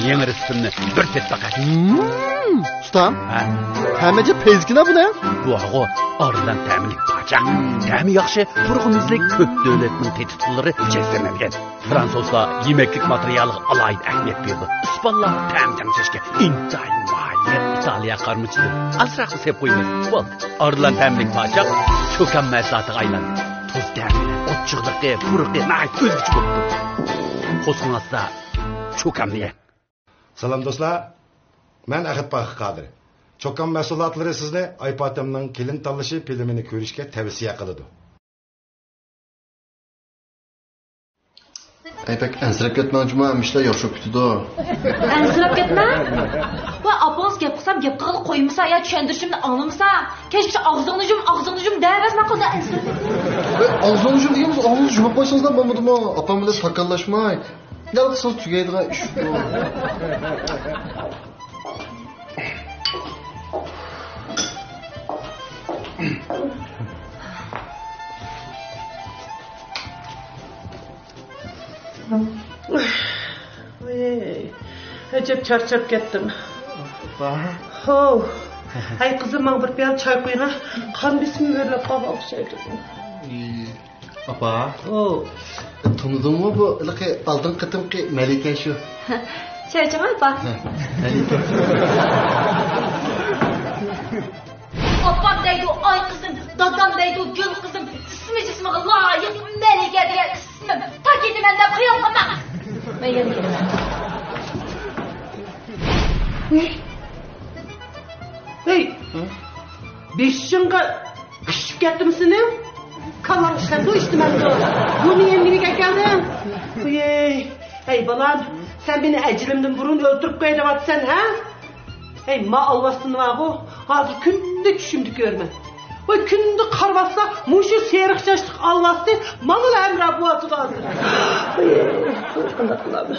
yeni resimni bir set faqat. Ustam. Hamaca pezgina bu ne? Bu ağo arıdan təminlik paçaq. Təmi yaxşı, turğumizlik köp dövlətinin tehditçiləri çəkilməlgən. Fransızlar yemeklik materialı alayid əhmiyyət verdi. İspanlar təmcəm çeşke intayın vayet İtaliya qarmıçıdı. Azraqlı sep qoyumuz. Bol, arıdan təminlik paçaq çökən məhsatı aylandı. Tuz təmini, otçıqlıqı, puruqı, nəhayet özgücü qoptu. Qo'sqinasda cho'kam degan. Salom do'stlar. Men Ahidbaq Qodir. Cho'kam mahsulotlari sizni Aypatimning kelin tanlashi filmini ko'rishga tavsiya qiladi. Aypak ansirab ketmoqchimi? Ishlar yaxshi kutdi. Ansirab ketma? Va apos gap qilsam gap qilib qo'ymasa, ya tushuntirishimni anglamasa, kechki og'zingni jum da'vasma qildi ansirab. Og'zingni jum deymiz, og'zingizni jumib qo'ysangizlar bo'lmadimi? Opam bilan takallashmay. Nima qilsangiz tugaydigan ish bu. Acep çarçap kettim. Ay kızım bana bir piyal çay koyuna. Kan bismi verilip baba okşaydı. Apa? Tanıdın mı bu? Aldın kıtım ki Melike şu. Çarçap apa? Melike. Apam deydi, ay kızım, dadam deydi, gül kızım, cismi layık Melike diye ismim. Ta gidi benden kıyılgama. Ben geldim geldim. Hey, beşinga pişip gettim seni. Kalan işler bu işte ben de. Bu niye minike geldin? Hey balam, sen beni ecilimden burun öldürüp koyacaksın ha? Hey ma alvasın var o. Hazır günde düşümdü görme. O günde karvasa muşu seyrek çaştık alvası malıl emra bu atı hazır. Kındattılar mı?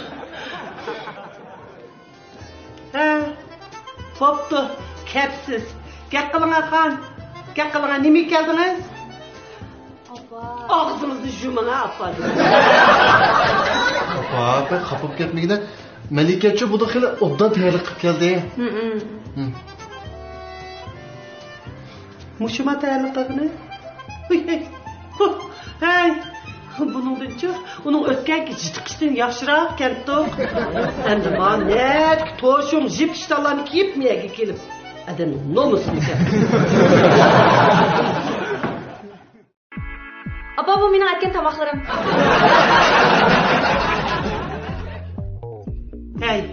Boptu, kepsiz. Gel kılına kan. Gel kılına nimi geldiniz? Ağzınızı jumana apadı. Apa, ben kapıp gitmeyden Melike'çi bu da hele obdan teyirlik geldi. Muşuma teyirlik kakını? Hey, bunundanca onun ötken ki cidikişten yaşırak kenttok. Hem de bana net toşum jip iştallarını kiyip miye gelip. Adem nomusun ki. Apa bu benim aytgan tamoqlarim. Hey,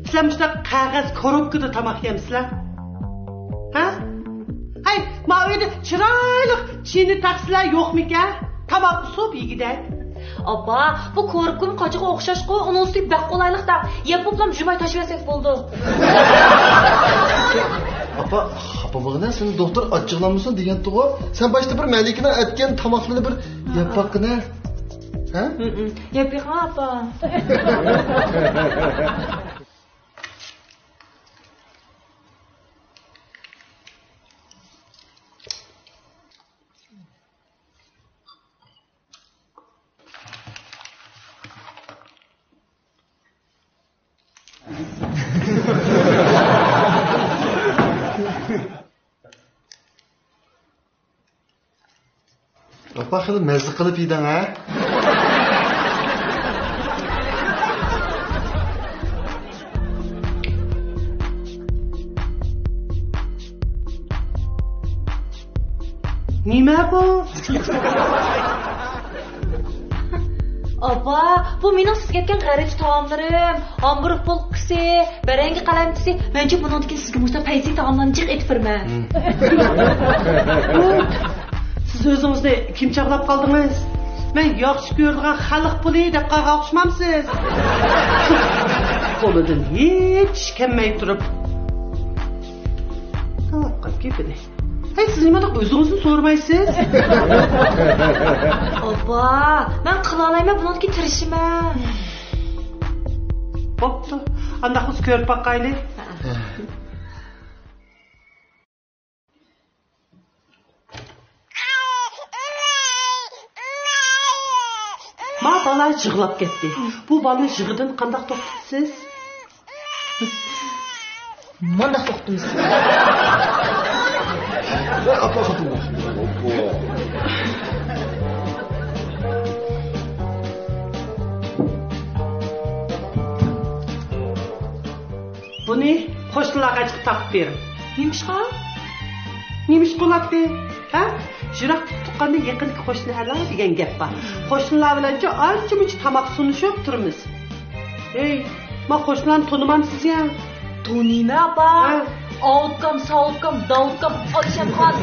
sizler müştak kağız korupkıda tamak yemişler. Ha? Hey, mavide çıraylık çiğni taksiler yok mu ki? Tamam, so'p gider. Apa, bu korkum qochiqqa o'xshashku, uni ustiga baq qolayliqda. Yeb bo'plam jumay tashvasak bo'ldi. Apa, xafa sen doktor achchiqlanmasin degan to'g'ri. Sen başta bir Malikni aytgan tamoqlarni bir yapaqina. Ha? Yapaqma apa. Apa xili mazza qilib yeding ha? Nima bu? Apa, bu mening sizga aytgan g'arib taomlarim. Hamburg polkisi, barangi qalamchisi. Mencha bundan sizga mushta paysi taomlarni jiq etib berman. Siz o'zingizni kim chaqlab qoldingiz? Men yaxshi ko'rgan xalq puli deb qag'oqishmamsiz. Qo'lidan hech kelmay turib. Qolib ketdi. Hey, siz nima deb o'zingizni so'ramaysiz? Apa, men qila olmayman, bundan tirishiman. Bo'pti. Anda qiz ko'rib boqaylik. Ma bala yig'lab ketdi. Bu balani yig'idan qanday to'xtatasiz? Manda soqdimiz. Apa xatım. Bunu qo'shnilarga chiqib taqib berim. Немишqa? Nemish bo'ladi? Ha? Jiroq tuqqanda yaqinki qo'shni hala degan gap bor. Qo'shnilar bilancha ancha-muncha tamoq sunishib turamiz. Ey, men qo'shnilarni tonimansiz ya. Tonima apa? Ovutqam, savutqam, davutqam, Oyshamxon.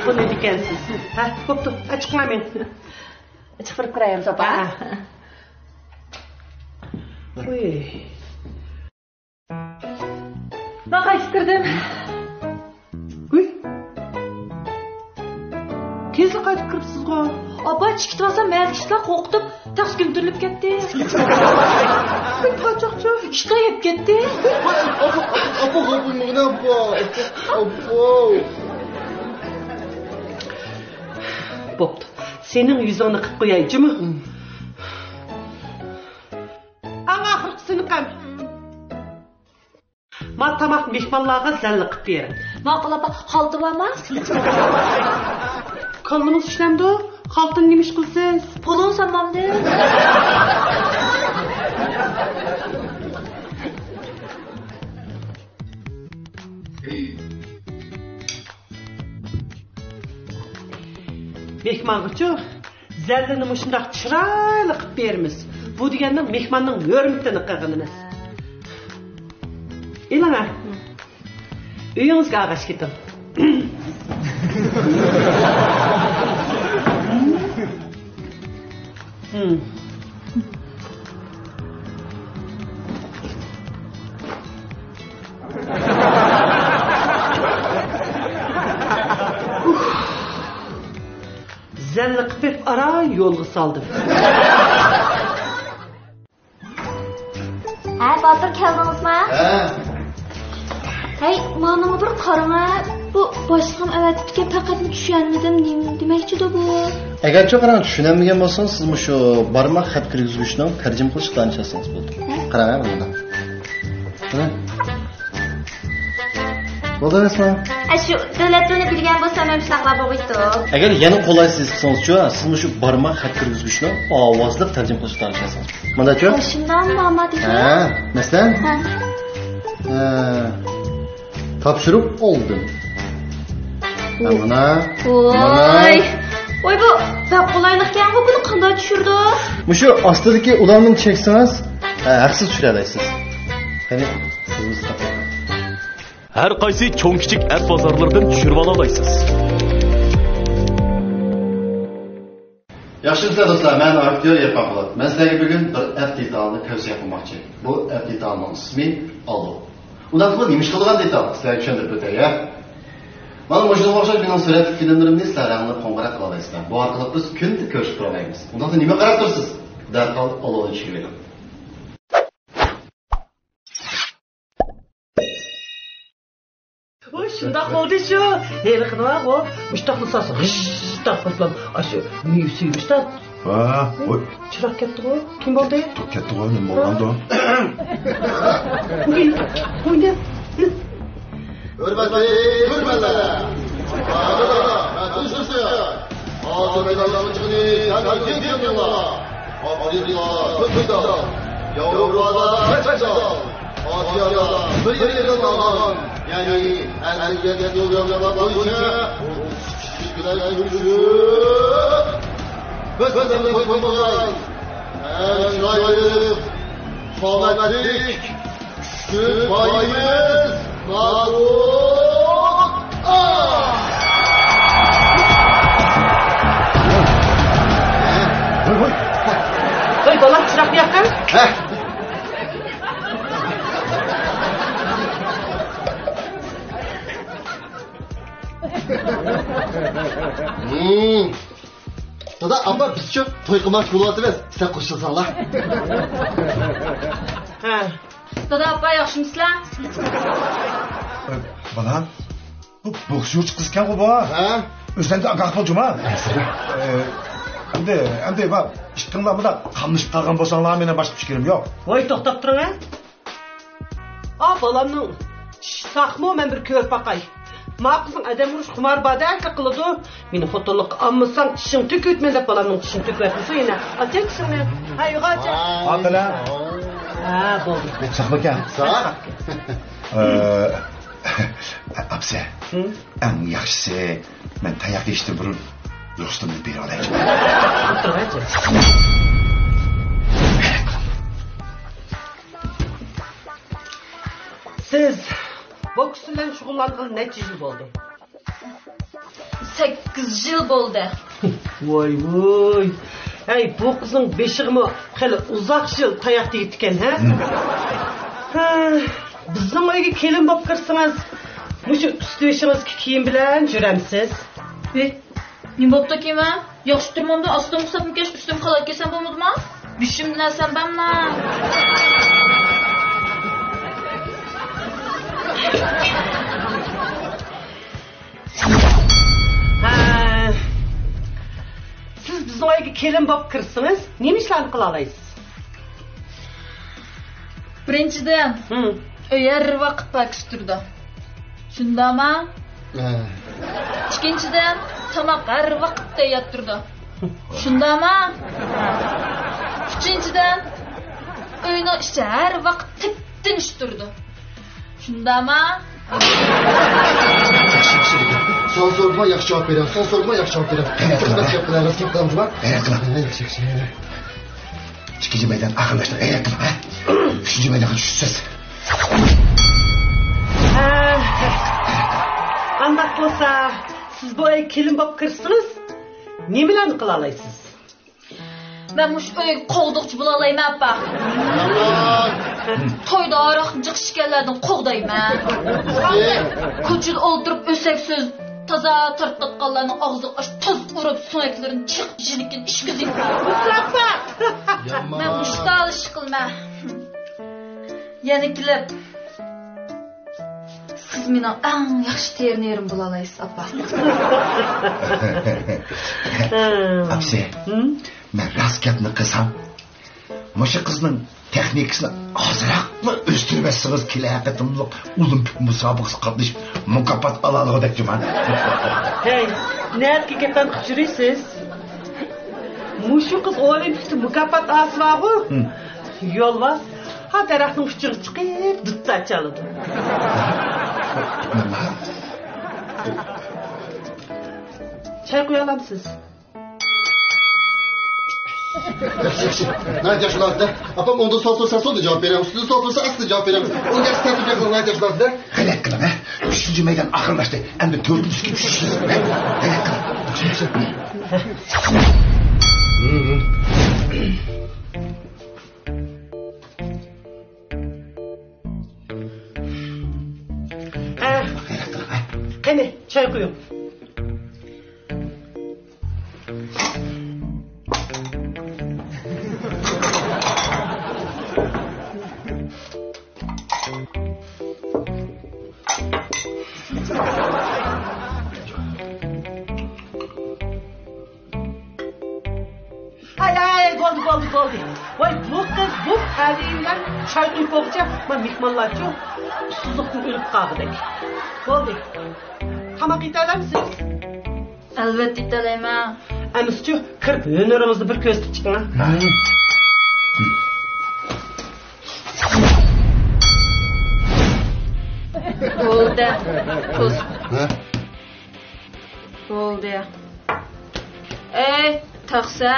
Buni degansiz. Ha, bo'pti. Chiqma men. Chiqib kiraymiz apa. Uy. Ben qaytib kirdim. Uy. Tezlik qaytib kiribsiz-ku. Apa chiqib olsam, men ishlar qo'rqitib, taqs kuntirilib ketdi. Qachaqcha? Ishlar yeb ketdi. Apa xatım ne apa? Apa. Bo'pti. Sening yuzingni qilib qo'yay, jimi? Ana oxirgisini qam. Men tamoq mehmonlarga zalli qilib berim. Ma'qul apa, xalta bormi? Qo'limiz ishlamdi. Xaltini nemish qilsiz? Pulun sanmamdi. Mehmonga-chu zallini mushundaq chiroyli qilib beramiz. Bu deganning mehmonning hurmatini qilganimiz. Ilana. Uyingizga ag'ash ketim. Zalli qilib ara yo'lga soldim. Ha, Botir keldingizmi? Ha. Hey, mana bir qarama. Bu boshliqim avatga faqatmi tushunmadim demakchi-da bu. Agar çok qarang tushunamagan bo'lsangiz, siz shu barmoq xat kirgizgichni tarjima qilishga danchasangiz bo'ldi. Qarang buni. Ha? Bo'ldi emasmi? Shu davlatni bilgan bo'lsam ham shunaqa bo'libdi. Agar yana qolaysiz qilsangiz-chu, siz shu barmoq xat kirgizgichni ovozli tarjima qilishga danchasangiz. Mana-chu? Shundan Muhammad aka. Ha, masalan? Topshiriq oldim. Mana. Voy. Voy bu qolaylikkan bu buni qanday tushirdi? Mushu ostidagi ularni cheksangiz, haqsiz tushira olasiz. Qani, siz Her qaysi cho'ng kichik et bozorlardan tushirib ola olasiz. Yaxshimisiz do'stlar, men aktyor Erpan Po'lat. Men sizlarga bugun bir et detalini tavsiya qilmoqchi. Bu et detalining ismi Alo. Undan keyin nima qilgan detal? Sizlarga tushuntirib o'tay, ya. Mana mashinaga o'xshab men surat filmlarimni sizlarga qo'ng'iroq qila olasizlar. Bu orqali biz kunda ko'rishib turamiz. Undan keyin nima qarab tursiz? Darhol Alo'ni tushirib bering. Oy, shundoq bo'ldi-shu. Nima qilma bu? Mushtaqni so'sa. Mushtaq qilib, ashu miyusiymişda. Ha, oy, Chiroq ketdi-ku. Kim bo'ldi? ketdi qo'y, nima bo'lgandi? Qo'ydi. Hürmetli hürmetler. Ağzı meydanlarının çıkını sen kimsinler? Afrika'da Türk'ta, Avrupa'da Çek'ta, Asya'da bir yerden alan, yani Ermeniye'de yollarına boyunca şişkiler görüşüp, Kösbe'den koymadan, en şairlik, sohbetlik, güçlü payimiz, Mahmut Ağa! Oy, balam chiroq yoqqan? Heh. Dada, ama biz-chi to'y qilmoqchi bo'lyapmiz. Sizlar qo'shilsanglar. Ha. Dada apa yaxshimisizlar? Balan, bu boksyorchi qiz ekan bu. Ha? O'zingda agaq bo'ljuma. Endi bak, ishtinglarmida qamlashib qolgan bo'lsanglar, meni boshqa fikrim yo'q. Voy, to'xtab turing, ha? Balamның saqmı mən bir kör baqay. Maqızın adam vuruş xumar badalka qılıdı. Meni xotinlik almasan tişin tükütmə dep balamның tişin tükütmə yenə. Atəksің mən. Hayğaca. Adına. Bo'ldi. Saqmakan. Sağ. Apse. Ən yaxşısı mən tayaq içdim burun. Dostumni bir olay. Turg'achi. Siz boks bilan shug'ullangan necha yil bo'ldi? 8 yıl bo'ldi. Voy voy. Hey, bu qizning beshig'imi hali uzoq yil tayoq tegib ekan, ha? Bizning uyga kelin bo'lib kirsangiz, mushu ustibeshingizga kiyim bilan juramsiz. Ne bopta kiyim? Yaxshi turmamda ostim qisabim kesh ustim qalat kelsam bo'lmadimi? Bishimdan alsam bamma. Siz bizning uyga kelin bo'lib kirsangiz, nima ishlarni qila olasiz? Birinchidan, uyar vaqt pakish turdi. Shundami? İkinchidan, tamoq har vaqtda yeb turdi. Shundami? Uchinchidan, uyning ichi har vaqt tinch turdi. Shundami? Son soruma yaxshi javob beraman. Son soruma yaxshi javob beraman. Xizmat qilamiz, kim qilamizmi? Yaxshi. İkinci meydan akıllaştır. Yakın ha. Üçüncü meydana düşüşsüz. Andak bo'lsa, siz bu ay kelin bo'lib kirsiz, ne bilan qila olasiz? Ben mush uyga qo'g'diqchi bo'la olayman, apa. To'yda aroq jiqishganlardan qo'g'dayman. Ko'chada o'ltirib o'sak so'z toza tartqqanlarning og'ziga osh toz urib suyaklarini chiqib jinikin ishkizayman. Mutlaqpa. Men mushtal ish qilma. Yana kelib siz mening eng yaxshi ternerim bo'la olasiz, apa. Apse. Ben rast gapni qilsam, mushu qizning texnikasini ozroqmi o'stirmasimiz kelaqitimliq olimpik musobaqasiga qatnashib mukofot olalig'idakman. Hey, nerga gapdan qilishirsiz? Mushu qiz olimpikda mukofot olsa-ku, yo'lbas ha daraxtning uchiga chiqib dutta chaladi. Çay qo'ya olamsiz? Yaxshi. Nayt yaşlarda. Apam onda sol sen sol da cevap veremem. Üstüne sol aslı cevap veremem. Onun gerisi tertip yakın nayt yaşlarda. Hayal kılın ha. Üçüncü meydan akıllaştı. Hem de dördüncü gibi düşüşsüz. Hayal kılın. Qani, çay qo'ying. Ay, bo'ldi. Voy, bu qiz bu haliyle çay qo'yib qo'ycha, men mehmonlarcha suzukdan o'lib qoldik. Bo'ldi. Tamoq yeta olamsiz? Albatta yeta olaman. Amischi, kirib yo'nirimizni bir ko'zib chiqing. Bo'ldi. Tuz. Bo'ldi. Ey, taqsa.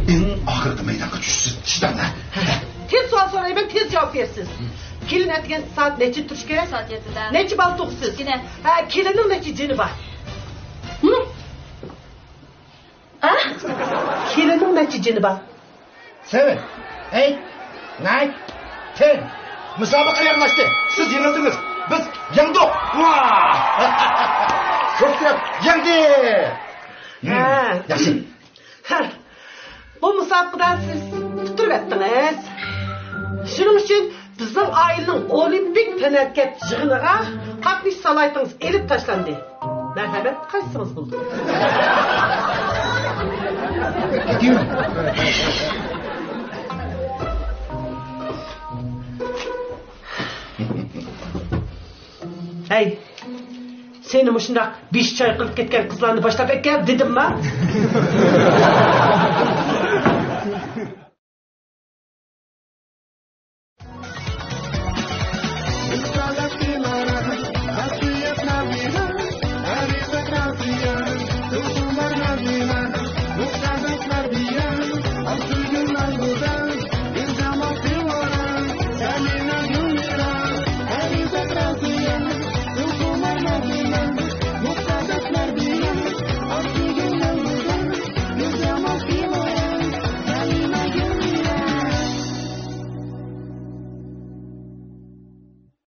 En ahırda meydana düşüşsüz. Çıdan ha. Tez so'rayman, tez javob bersiz. Kelin etken saat neçe turuş kerak? Saat 7'de. Neçe bal to'qsiz? Yine. Ha, kelinin neçe jini var? Ha? Kelinin neçe jini var? 7, 8, 9, 10. Müsabaka yaklaştı. Siz yenildiniz. Biz yendik. Köpkep yendi. Ha. Yaxşı. Ha. Bu müsabakadan siz tutup ettiniz. Şunun için bizning ailening olimpik fanaket yig'iniga qatnash salohiyatınız elib tashlandi. Marhamat, qaysiniz bo'ldi? Gidiyorum. Hey, seni şundaq 5 choy qilib ketgan qizlarni boshlab ekan dedim mi?